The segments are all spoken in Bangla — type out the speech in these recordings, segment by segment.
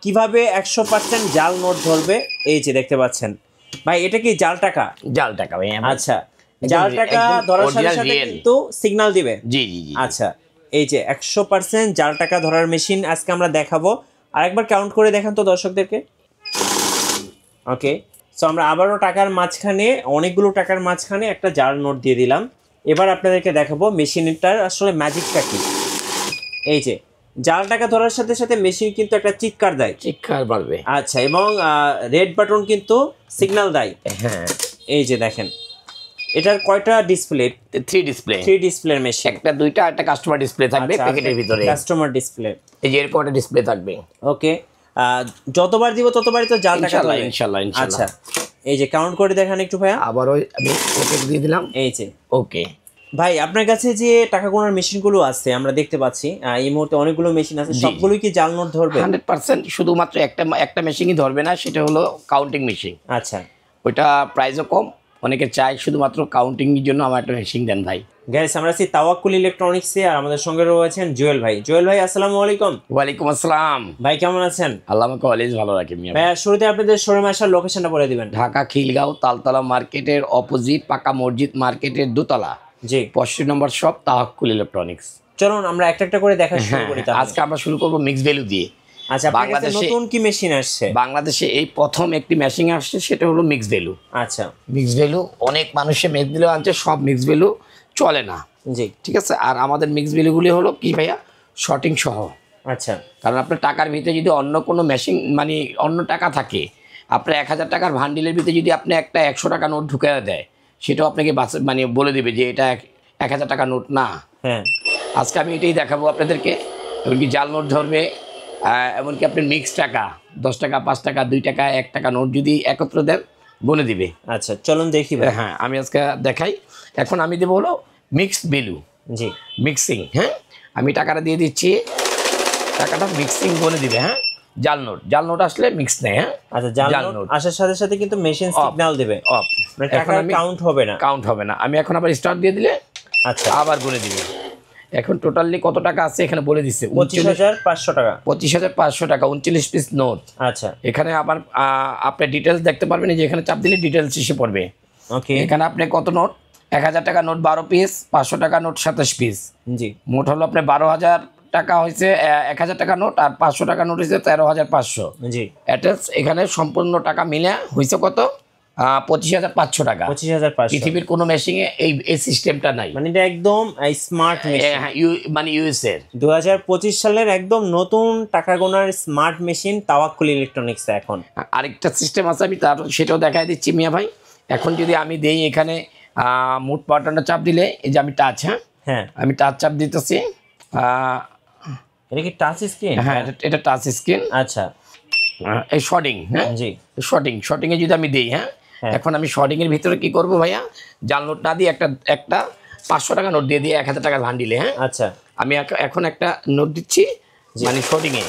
কিভাবে 100% জাল নোট ধরবে এই যে দেখতে পাচ্ছেন ভাই এটা কি জাল টাকা ভাই আচ্ছা জাল টাকা ধরার সাথে সাথে কিন্তু সিগন্যাল দিবে জি আচ্ছা এই যে 100% জাল টাকা ধরার মেশিন আজকে আমরা দেখাবো আরেকবার কাউন্ট করে দেখান তো দর্শকদেরকে ওকে সো আমরা আবারও টাকার মাঝখানে অনেকগুলো টাকার মাঝখানে একটা জাল নোট দিয়ে দিলাম এবার আপনাদেরকে দেখাবো মেশিনটার আসলে ম্যাজিকটা কি এই যে জাল টাকা ধরার সাথে সাথে মেশিন কিন্তু একটা চিৎকার দেয় চিৎকার বাড়বে আচ্ছা এবং রেড বাটন কিন্তু সিগন্যাল দেয় হ্যাঁ এই যে দেখেন এটার কয়টা ডিসপ্লে 3 ডিসপ্লে মেশিন একটা দুইটা একটা কাস্টমার ডিসপ্লে থাকবে প্যাকেটের ভিতরে কাস্টমার ডিসপ্লে এই যে এরকম একটা ডিসপ্লে থাকবে ওকে যতবার দিব ততবারই তো জাল টাকা ধরবে ইনশাআল্লাহ আচ্ছা এই যে কাউন্ট করে দেখান একটু ভাইয়া আবারও আমি ওকে দিয়ে দিলাম এই যে ওকে ভাই আপনার কাছে যে টাকা গোনার মেশিনগুলো আছে আমরা দেখতে পাচ্ছি এই মুহূর্তে অনেকগুলো মেশিন আছে সবগুলোই কি জাল নোট ধরবে 100% শুধুমাত্র একটা মেশিনই ধরবে না সেটা হলো কাউন্টিং মেশিন আচ্ছা ওইটা প্রাইসও কম অনেকে চায় শুধুমাত্র কাউন্টিং এর জন্য আমার একটা মেশিন দেন ভাই গাইস আমরা আছি তাওয়াক্কুল ইলেকট্রনিক্সে আর আমাদের সঙ্গে রয়েছেন জুয়েল ভাই আসসালামু আলাইকুম ওয়ালাইকুম আসসালাম ভাই কেমন আছেন আল্লাহ আমাকে অলওয়েজ ভালো রাখে মিয়া ভাই শুরুতে আপনাদের শোরুমে আসার লোকেশনটা বলে দিবেন ঢাকা খিলগাঁও তালতলা মার্কেটের অপোজিট পাকা মসজিদ মার্কেটের দোতলা জি 65 নম্বর শপ তাওয়াক্কুল ইলেকট্রনিক্স চলুন আমরা একটা একটা করে দেখা শুরু করি আজকে আমরা শুরু করব মিক্স ভ্যালু দিয়ে আচ্ছা বাংলাদেশে নতুন কি মেশিন আসছে বাংলাদেশে এই প্রথম একটি মেশিন আসছে সেটা হলো মিক্স ভ্যালু আচ্ছা মিক্স ভ্যালু অনেক মানুষে মিক্স ভ্যালু আনছে সব মিক্স ভ্যালু চলে না জি ঠিক আছে আর আমাদের মিক্স ভ্যালুগুলি হলো কি ভাইয়া শর্টিং সহ আচ্ছা কারণ আপনার টাকার ভিতরে যদি অন্য কোনো মেশিন মানে অন্য টাকা থাকে আপনার 1000 টাকার ভান্ডিলের ভিতরে যদি আপনি একটা 100 টাকা নোট ঢুকে দেয় সেটাও আপনাকে মানে বলে দেবে যে এটা 1000 টাকা নোট না হ্যাঁ আজকে আমি এটাই দেখাবো আপনাদেরকে এমনকি জাল নোট ধরবে এমনকি আপনার মিক্স টাকা 10 টাকা 5 টাকা 2 টাকা 1 টাকা নোট যদি একত্র দেন বলে দিবে আচ্ছা চলুন দেখি হ্যাঁ আমি আজকে দেখাই এখন আমি দেবো হলো মিক্সড ভ্যালু জি মিক্সিং হ্যাঁ আমি টাকাটা দিয়ে দিচ্ছি টাকাটা মিক্সিং বলে দিবে হ্যাঁ জাল নোট আসলে মিক্স নেই হ্যাঁ আচ্ছা জাল নোট আসার সাথে সাথে কিন্তু মেশিন সিগন্যাল দেবে অফ মানে টাকা কাউন্ট হবে না আমি এখন আবার স্টার্ট দিয়ে দিলে আচ্ছা আবার বলে দিবে এখন টোটালি কত টাকা আছে এখানে বলে দিচ্ছে 25500 টাকা 25500 টাকা 39 পিস নোট আচ্ছা এখানে আবার আপনি ডিটেলস দেখতে পারবেন যে এখানে চাপ দিলে ডিটেলস এসে পড়বে ওকে এখানে আপনি কত নোট 1000 টাকা নোট 12 পিস 500 টাকা নোট 27 পিস জি মোট হলো আপনি 12000 টাকা হয়েছে 1000 টাকা নোট আর 500 টাকা নোট হয়েছে 13500 জি অ্যাটাচ এখানে সম্পূর্ণ টাকা মিলে হয়েছে কত 25500 টাকা 25500 পৃথিবীর কোনো মেশিনে এই সিস্টেমটা নাই মানে এটা একদম স্মার্ট মেশিন মানে ইউএস এর 2025 সালের একদম নতুন টাকা গোনার স্মার্ট মেশিন তাওয়াক্কুল ইলেকট্রনিক্স এখন আরেকটা সিস্টেম আছে আমি তার সেটাও দেখাই দিচ্ছি মিয়া ভাই এখন যদি আমি দেই এখানে মোট বাটনটা চাপ দিলে এই যে আমি টাচ হ্যাঁ আমি টাচ চাপ দিতেছি এটা কি টাচ স্ক্রিন হ্যাঁ এটা টাচ স্ক্রিন আচ্ছা এই শর্টিং হ্যাঁ জি শর্টিংয়ে যদি আমি দিই হ্যাঁ এখন আমি শর্টিংয়ের ভিতরে কি করব ভাইয়া জাল নোট না দিয়ে একটা 500 টাকা নোট দিয়ে 1000 টাকার ভান্ডিলে হ্যাঁ আচ্ছা আমি এখন একটা নোট দিচ্ছি মানে শর্টিংয়ে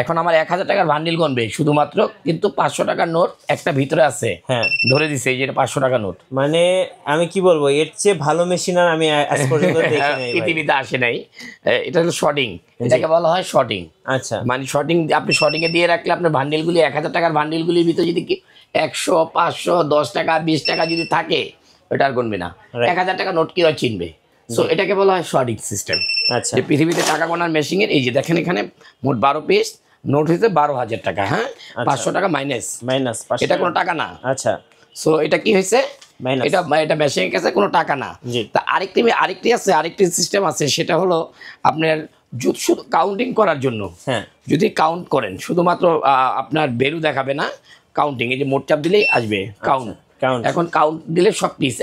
এখন আমার 1000 টাকার ভান্ডিল গণবে শুধুমাত্র কিন্তু 500 টাকার নোট একটা ভিতরে আছে হ্যাঁ ধরে দিছে এই যে 500 টাকা নোট মানে আমি কি বলবো এর চেয়ে ভালো মেশিন আর আমি আজ পর্যন্ত দেখি নাই পৃথিবীতে আসে নাই এটা হলো শর্টিং এটাকে বলা হয় শর্টিং আচ্ছা মানে শর্টিং আপনি শর্টিংয়ে দিয়ে রাখলে আপনার ভান্ডিলগুলি 1000 টাকার ভান্ডিলগুলির ভিতরে যদি 100 500 10 টাকা 20 টাকা যদি থাকে ওটা আর গণবে না 1000 টাকা নোট কিভাবে চিনবে সো এটাকে বলা হয় শর্টিং সিস্টেম আচ্ছা যে পৃথিবীতে টাকা গোনার মেশিনের এই যে দেখেন এখানে মোট 12 পিস নোট হয়েছে 12000 টাকা হ্যাঁ 500 টাকা মাইনাস এটা কোনো টাকা না আচ্ছা সো এটা কি হয়েছে এটা মেশিনের কাছে কোনো টাকা না তা আরেকটি সিস্টেম আছে সেটা হলো আপনার শুধু কাউন্টিং করার জন্য হ্যাঁ যদি কাউন্ট করেন শুধুমাত্র আপনার ভ্যালু দেখাবে না কাউন্টিং এই যে মোট চাপ দিলেই আসবে কাউন্ট এখন কাউন্ট দিলে সব পিস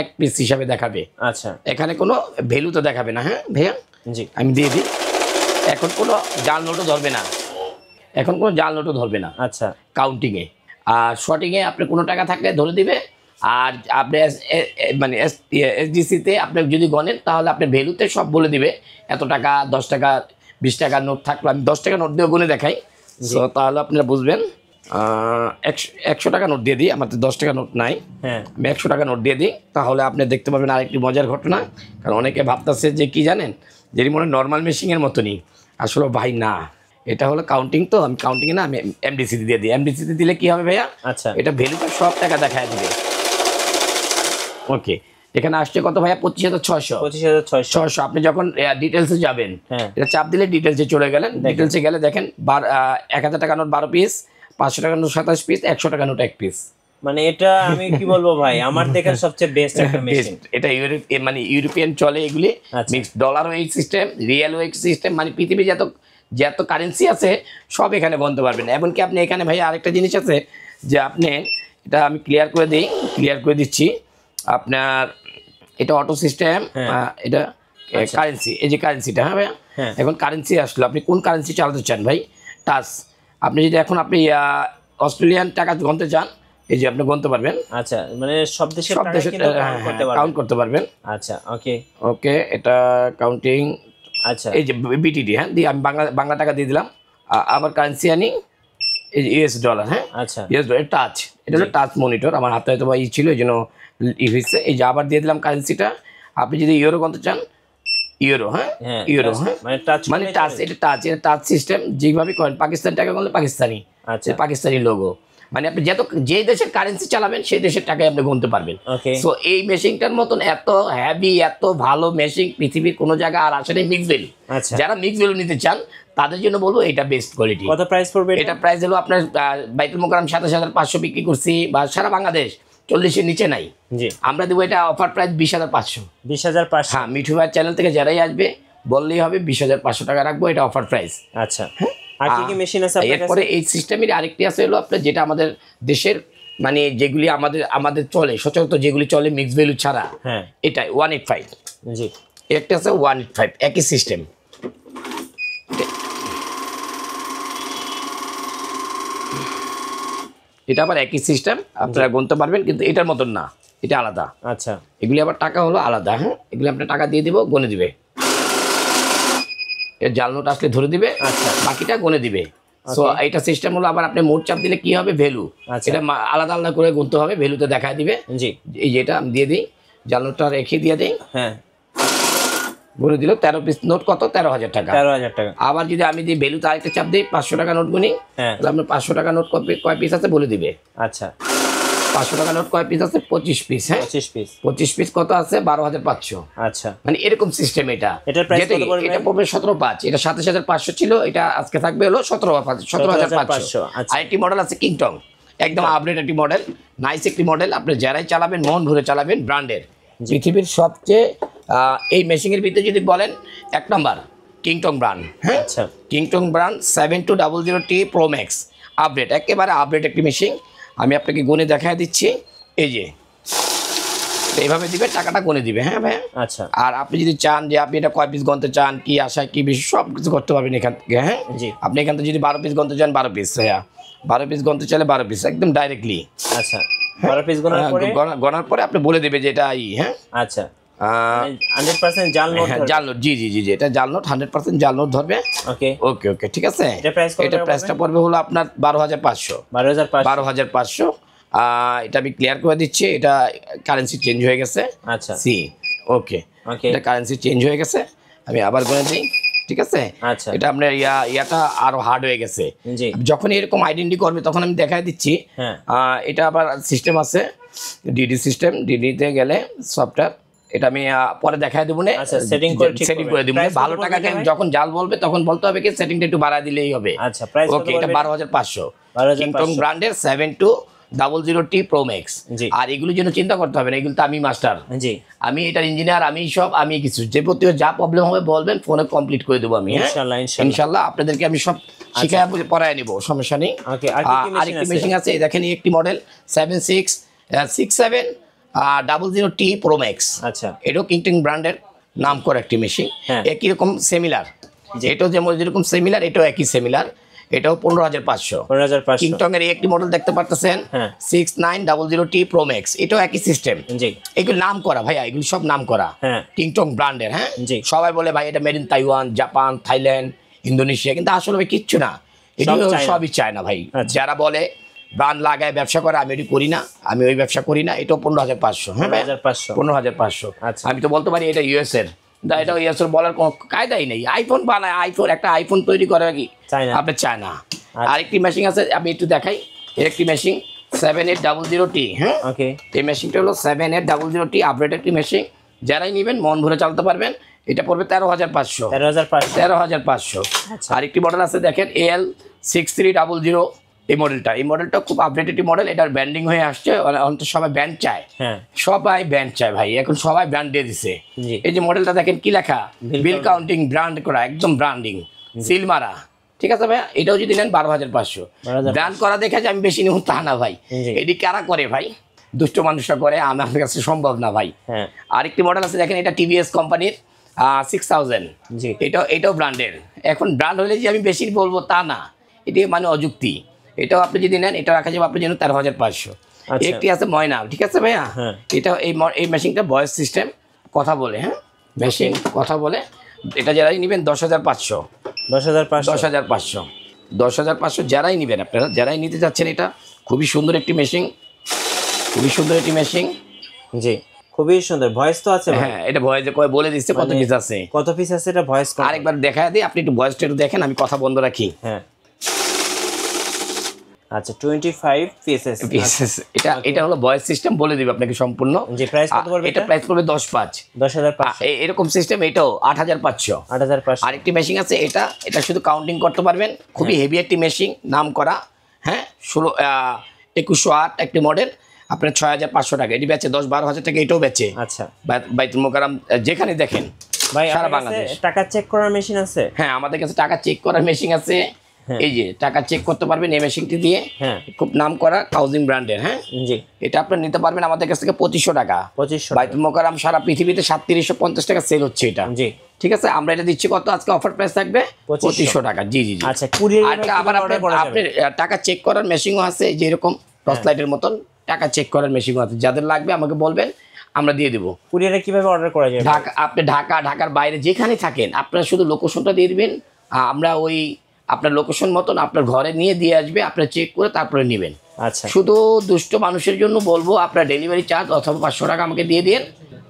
এক পিস হিসাবে দেখাবে আচ্ছা এখানে কোনো ভ্যালু তো দেখাবে না হ্যাঁ ভাইয়া জি আমি দিয়ে দিই এখন কোনো জাল নোটও ধরবে না আচ্ছা কাউন্টিংয়ে আর শর্টিংয়ে আপনার কোনো টাকা থাকলে ধরে দিবে আর আপনি মানে এসডিসিতে আপনি যদি গণেন তাহলে আপনার ভ্যালুতে সব বলে দিবে এত টাকা 10 টাকা 20 টাকার নোট থাকলো আমি 10 টাকা নোট দিয়ে গুনে দেখাই সো তাহলে আপনারা বুঝবেন 100 টাকা নোট দিয়ে দিই আমার তো 10 টাকা নোট নাই হ্যাঁ আমি 100 টাকা নোট দিয়ে দিই তাহলে আপনি দেখতে পাবেন আরেকটি মজার ঘটনা কারণ অনেকে ভাবতেছে যে কি জানেন যেটি মনে নর্মাল মেশিনের মতনই আসলে ভাই না এটা হলো কাউন্টিং, তো আমি কাউন্টিং না আমি এমডিসি দিয়ে দিই। এমডিসি দিলে কি হবে ভাইয়া, আচ্ছা এটা ভ্যালুটা সব টাকা দেখায় দিবে। ওকে, এখানে আসছে কত ভাইয়া, 25,600। 25,600। আপনি যখন ডিটেলসে যাবেন, হ্যাঁ এটা চাপ দিলে ডিটেলসে চলে গেলেন। ডিটেলসে গেলে দেখেন 1000 টাকা নোট 12 পিস, 500 টাকা নোট 27 পিস, 100 টাকা নোট 1 পিস। মানে এটা আমি কি বলবো ভাই, আমার দেখার সবচেয়ে বেস্ট একটা মেশিন। এটা মানে ইউরোপিয়ান চলে এগুলি, আচ্ছা। Mix dollar weight system, real weight system, মানে পৃথিবী যত কারেন্সি আছে সব এখানে বলতে পারবেন। এমনকি আপনি এখানে ভাই আরেকটা জিনিস আছে যে আপনি, এটা আমি ক্লিয়ার করে দিচ্ছি আপনার, এটা অটো সিস্টেম, এটা কারেন্সি, এই যে কারেন্সিটা, হ্যাঁ ভাইয়া, এখন কারেন্সি আসলো, আপনি কোন কারেন্সি চালাতে চান ভাই, টাচ। আপনি যদি এখন আপনি অস্ট্রেলিয়ান টাকা গণতে চান, এই যে আপনি গণতে পারবেন। আচ্ছা, মানে সব দেশের কাউন্ট করতে পারবেন। আচ্ছা ওকে ওকে, এটা কাউন্টিং। আচ্ছা, এই যে বিটিডি, হ্যাঁ, দিয়ে আমি বাংলা টাকা দিয়ে দিলাম। আবার কারেন্সি আনি, এই যে ইউএস ডলার, হ্যাঁ, আচ্ছা ইউএস ডলার টাচ, এটা হলো টাচ মনিটর। আমার হাতে হয়তো বা ছিল, এই জন্য হয়েছে। এই যে আবার দিয়ে দিলাম কারেন্সিটা। আপনি যদি ইউরো গণতে চান, ইউরো, হ্যাঁ, ইউরো, হ্যাঁ, মানে টাচ, এটা টাচ সিস্টেম। যেভাবে করেন পাকিস্তান টাকা গণলে পাকিস্তানি, আচ্ছা পাকিস্তানি লোগো, মানে আপনি যে দেশের কারেন্সি চালাবেন সেই দেশের টাকায় আপনি গুনতে পারবেন। সো এই মেশিনটার মতন এত হ্যাভি, এত ভালো মেশিন পৃথিবীর কোনো জায়গায় আর আসে নাই মিক্স ভ্যালু। যারা মিক্স ভ্যালু নিতে চান তাদের জন্য বলবো এটা বেস্ট কোয়ালিটি। কত প্রাইস পড়বে এটা? প্রাইস হলো আপনার বাইতুল মোকাররম 27,500 বিক্রি করছি, বা সারা বাংলাদেশ 40-এর নিচে নাই। জি, আমরা দেবো এটা অফার প্রাইস 20,500। 20,500। হ্যাঁ, মিঠু ভাইয়ের চ্যানেল থেকে যারাই আসবে বললেই হবে 20,500 টাকা রাখবো, এটা অফার প্রাইস। আচ্ছা, আর কি কি মেশিন আছে আপনার কাছে? এরপরে এই সিস্টেমের আরেকটি আছে হলো আপনার, যেটা আমাদের দেশের মানে যেগুলি আমাদের চলে সচরাচর, যেগুলি চলে মিক্স ভ্যালু ছাড়া, হ্যাঁ, এটাই 185। জি, একটা আছে 185, একই সিস্টেম। এটা আবার একই সিস্টেম, আপনারা গুনতে পারবেন, কিন্তু এটার মতন না, এটা আলাদা। আচ্ছা, এগুলি আবার টাকা হলো আলাদা, হ্যাঁ, এগুলি আপনার টাকা দিয়ে দিব, গুনে দিবে। এর জাল নোট আসলে ধরে দিবে, আচ্ছা, বাকিটা গুনে দিবে। সো এইটা সিস্টেম হলো, আবার আপনি মোট চাপ দিলে কি হবে, ভ্যালু, এটা আলাদা আলাদা করে গুনতে হবে, ভ্যালুতে দেখায় দিবে। জি, এই যেটা আমি দিয়ে দিই, জাল নোটটা রেখে দিয়ে দিই, হ্যাঁ, গুনে দিল 13 পিস নোট, কত, 13,000 টাকা। 13,000 টাকা। আবার যদি আমি দিই ভ্যালুতে আরেকটা চাপ দিই, 500 টাকা নোট গুনি, তাহলে আপনার 500 টাকা নোট কয় পিস আছে বলে দিবে। আচ্ছা, 500 টাকা নোট কয় পিস আছে, 25 পিস, হ্যাঁ, 25 পিস। 25 পিস কত আছে, 12,500। আচ্ছা, মানে এরকম সিস্টেম। এটার প্রাইস কত পড়বে? এটা পড়বে 17,500। এটা 27,500 ছিল, এটা আজকে থাকবে হলো 17,500। আরেকটি মডেল আছে কিংটং, একদম আপডেট একটি মডেল, নাইস একটি মডেল। আপনি যারাই চালাবেন মন ভরে চালাবেন, ব্র্যান্ডের, পৃথিবীর সবচেয়ে এই মেশিনের ভিতরে যদি বলেন 1 নাম্বার কিংটং ব্র্যান্ড, হ্যাঁ, আচ্ছা, Kingtong brand 7200T Pro Max, update, একেবারে আপডেট একটি মেশিন। আমি আপনাকে গুনে দেখায় দিচ্ছি, এই যে এইভাবে দিবে, টাকাটা গুনে দিবে, হ্যাঁ ভাই। আচ্ছা, আর আপনি যদি চান যে আপনি এটা কয় পিস গণতে চান, কি আশায় কি বেশি, সব কিছু করতে পারবেন এখান থেকে, হ্যাঁ। জি, আপনি এখান থেকে যদি 12 পিস গণতে চান 12 পিস, হ্যাঁ, 12 পিস গণতে চাইলে 12 পিস একদম ডাইরেক্টলি। আচ্ছা, 12 পিস গণার পরে আপনি বলে দেবে যে এটা হ্যাঁ, আচ্ছা, 100% জাল নোট। জাল নোট, জি, এটা জাল নোট, 100% জাল নোট ধরবে। ওকে ওকে, ঠিক আছে। এটা প্রাইসটা পড়বে হলো আপনার 12,500। 12,500। এটা আমি ক্লিয়ার করে দিচ্ছি, এটা কারেন্সি চেঞ্জ হয়ে গেছে। আচ্ছা, ওকে, এটা কারেন্সি চেঞ্জ হয়ে গেছে, আমি আবার গুনে দিই, ঠিক আছে। আচ্ছা, এটা আপনার ইয়াটা আরো হার্ড হয়ে গেছে। জি, যখন এরকম আইডেন্টি করবে তখন আমি দেখাই দিচ্ছি। হ্যাঁ, এটা আবার সিস্টেম আছে, ডিডি সিস্টেম, ডিডিতে গেলে সফটওয়্যার, এটা আমি পরে দেখাই দেবো না, সেটিং করে দিব। ভালো টাকাকে যখন জাল বলবে তখন বলতে হবে কি, সেটিংটা একটু বাড়ায় দিলেই হবে। আচ্ছা, প্রাইস ওকে, এটা 12,500, কিংটং ব্র্যান্ডের 7200T Pro Max। আর এগুলোর জন্য চিন্তা করতে হবে না, এগুলো তো আমি মাস্টার, জি, আমি এটার ইঞ্জিনিয়ার, আমি কিছু যে প্রতি যা প্রবলেম হবে বলবেন, ফোনে কমপ্লিট করে দেবো আমি, ইনশাল্লাহ আপনাদেরকে আমি সব শিখায় পড়ায় নিব, সমস্যা নেই। আরেকটি মেশিন আছে, দেখেন একটি মডেল 766700T Pro Max। আচ্ছা, এটাও কিংটং ব্র্যান্ডের নাম করা একটি মেশিন, একই রকম সিমিলার, এটাও যেরকম সিমিলার, এটাও একই সিমিলার, এটাও 15,500। কিংটং এর একটি মডেল দেখতে পারতেছেন 6900T Pro Max, এটাও একই সিস্টেম। এগুলো নাম করা ভাইয়া, এগুলো সব নাম করা কিংটং ব্র্যান্ডের, হ্যাঁ। সবাই বলে ভাই এটা made in Taiwan, Japan, Thailand, Indonesia, কিন্তু আসলে ভাই কিচ্ছু না, এগুলো সবই চায় না ভাই। যারা বলে ব্র্যান্ড লাগায় ব্যবসা করে, আমি এটি করি না, আমি ওই ব্যবসা করি না। এটাও 15,500, হ্যাঁ ভাই, 15,500। আমি তো বলতে পারি এটা ইউএস এর, এটা ইউএস এর বলার কোনো কায়দাই নেই। আইফোন বানায়, একটা আইফোন তৈরি করে কি চায়না। আপনার চায়না। আরেকটি মেশিন আছে, আমি একটু দেখাই। একটি মেশিন 7800T, হ্যাঁ ওকে, এই মেশিনটা হলো 7800T আপডেট একটি মেশিন। যারাই নেবেন মন ভরে চালাতে পারবেন। এটা পড়বে 13,500। 13,500। 13,500। আচ্ছা। আরেকটি মডেল আছে দেখেন AL6300, এই মডেলটা খুব আপডেট একটি মডেল। এটার ব্র্যান্ডিং হয়ে আসছে, অনেক সবাই ব্র্যান্ড চায়। হ্যাঁ, সবাই ব্র্যান্ড চায় ভাই, এখন সবাই ব্র্যান্ড দিয়ে দিছে। জি। এই যে মডেলটা দেখেন কি লেখা, বিল কাউন্টিং ব্র্যান্ড করা, একদম ব্র্যান্ডিং সিল মারা। ঠিক আছে ভাই, এটাও যদি নেন 12,500। 12,500 ব্র্যান্ড করা দেখে যে আমি বেশি নেব তা না ভাই, জি। এটি কারা করে ভাই, দুষ্ট মানুষরা করে, আমার কাছে সম্ভব না ভাই। হ্যাঁ, আরেকটি মডেল আছে দেখেন, এটা টিভিএস কোম্পানির 6000। জি। এটাও ব্র্যান্ডের। এখন ব্র্যান্ড হলে যে আমি বেশি বলবো তা না, এটি মানে অযুক্তি। এটাও আপনি যদি নেন, এটা রাখা যাবে আপনার জন্য 13,500। আচ্ছা। একটি আছে ময়না, ঠিক আছে ভাইয়া। হ্যাঁ। এটা এই মেশিনটা ভয়েস সিস্টেম, কথা বলে, হ্যাঁ মেশিন কথা বলে। এটা যারাই নেবেন 10,500। 10,500। 10,500। 10,500 যারাই নেবেন, আপনারা যারাই নিতে যাচ্ছেন, এটা খুবই সুন্দর একটি মেশিন, খুবই সুন্দর একটি মেশিন। জি, খুবই সুন্দর। ভয়েস তো আছে ভাই? হ্যাঁ, এটা ভয়েসে বলে দিচ্ছে কত পিস আছে। কত পিস আছে এটা ভয়েস? আরেকবার দেখা দিই, আপনি একটু ভয়েসটা একটু দেখেন, আমি কথা বন্ধ রাখি। হ্যাঁ, আচ্ছা 25 পিসেস। এটা হলো ভয়েস সিস্টেম, বলে দিবে আপনাকে সম্পূর্ণ। জি, প্রাইস কত পড়বে? এটা প্রাইস পড়বে 10,500। 10,500। এরকম সিস্টেম এটাও 8,500। 8,500। আরেকটি মেশিন আছে, এটা শুধু কাউন্টিং করতে পারবেন, খুবই হেভি একটি মেশিন, নাম করা। হ্যাঁ, 2108 একটি মডেল, আপনার 6,500 টাকা এটি বেচে। 10-12 হাজার টাকা এটাও বেচে। আচ্ছা বাইতুল মোকাররম যেখানে দেখেন ভাই, সারা আপনার কাছে বাংলাদেশ। টাকা চেক করার মেশিন আছে? হ্যাঁ, আমাদের কাছে টাকা চেক করার মেশিন আছে। এই যে টাকা চেক করতে পারবেন এই মেশিনটি দিয়ে। হ্যাঁ, খুব নাম করা কাউজিং ব্র্যান্ডের। হ্যাঁ, জি। এটা আপনি নিতে পারবেন আমাদের কাছ থেকে 2500 টাকা। 2500। বাইতুল মোকাররম সারা পৃথিবীতে 3750 টাকা সেল হচ্ছে এটা। জি, ঠিক আছে, আমরা এটা দিচ্ছি কত, আজকে অফার প্রাইস থাকবে 2500 টাকা। জি জি জি। আচ্ছা, কুরিয়ার আবার আপনি টাকা চেক করার মেশিনও আছে, যে এরকম টর্চ লাইটের মতন টাকা চেক করার মেশিনও আছে। যাদের লাগবে আমাকে বলবেন, আমরা দিয়ে দেবো। কুরিয়ারে কিভাবে অর্ডার করা যায়? আপনি ঢাকার বাইরে যেখানে থাকেন, আপনারা শুধু লোকেশনটা দিয়ে দিবেন, আমরা ওই আপনার লোকেশন মতন আপনার ঘরে নিয়ে দিয়ে আসবে, আপনারা চেক করে তারপরে নেবেন। আচ্ছা, শুধু দুষ্ট মানুষের জন্য বলবো, আপনার ডেলিভারি চার্জ অথবা 500 টাকা আমাকে দিয়ে দিন,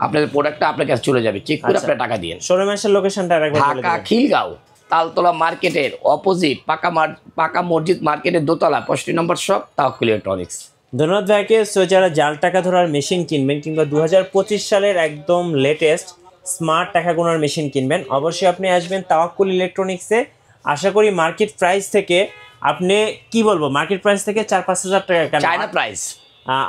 আপনাদের প্রোডাক্টটা আপনার কাছে চলে যাবে, চেক করে আপনার টাকা দিন। শোরুমের লোকেশনটা আরেকবার বলে ঢাকা দিন। খিলগাঁও তালতলা মার্কেটের অপোজিট পাকা মসজিদ মার্কেটের দোতলা 65 নম্বর শপ, তাওয়াক্কুল ইলেকট্রনিক্স। ধন্যবাদ ভাইকে। সো যারা জাল টাকা ধরার মেশিন কিনবেন কিংবা 2025 সালের একদম লেটেস্ট স্মার্ট টাকা গোনার মেশিন কিনবেন, অবশ্যই আপনি আসবেন তাওয়াক্কুল ইলেকট্রনিক্সে। আশা করি মার্কেট প্রাইস থেকে আপনি কি বলবো, মার্কেট প্রাইস থেকে 4-5 হাজার টাকা, চায়না প্রাইস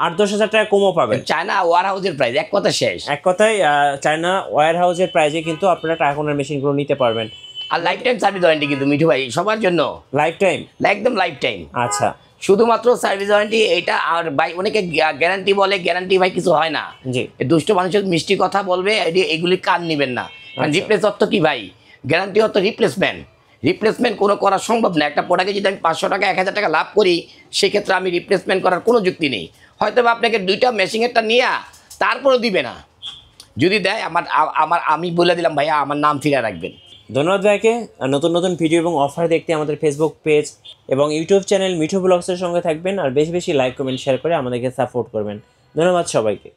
8-10 হাজার টাকা কমও পাবেন। চায়না ওয়ার হাউসের প্রাইস, এক কথা শেষ। এক কথায় চায়না ওয়্যার হাউসের প্রাইজে কিন্তু আপনারা টাকা গোনার মেশিনগুলো নিতে পারবেন। আর লাইফ টাইম সার্ভিস ওয়ারেন্টি কিন্তু মিঠু ভাই সবার জন্য, লাইফ টাইম, একদম লাইফ টাইম। আচ্ছা, শুধুমাত্র সার্ভিস ওয়ারেন্টি এটা। আর ভাই অনেকে গ্যারান্টি বলে, গ্যারান্টি ভাই কিছু হয় না। জি, এই দুষ্ট মানুষের মিষ্টি কথা বলবে, এগুলি কান নেবেন না। কারণ রিপ্লেস অর্থ কি ভাই, গ্যারান্টি অর্থ রিপ্লেসমেন্ট কোনো করা সম্ভব না। একটা প্রোডাক্টে যদি আমি 500 টাকা 1000 টাকা লাভ করি, সেক্ষেত্রে আমি রিপ্লেসমেন্ট করার কোনো যুক্তি নেই। হয়তো বা আপনাকে 2টা মেশিনেরটা নিয়ে তারপরেও দিবে না। যদি দেয়, আমি বলে দিলাম ভাইয়া, আমার নাম ফিরে রাখবেন। ধন্যবাদ ভাইকে। নতুন নতুন ভিডিও এবং অফার দেখতে আমাদের ফেসবুক পেজ এবং ইউটিউব চ্যানেল মিঠু ব্লগসের সঙ্গে থাকবেন, আর বেশি বেশি লাইক কমেন্ট শেয়ার করে আমাদেরকে সাপোর্ট করবেন। ধন্যবাদ সবাইকে।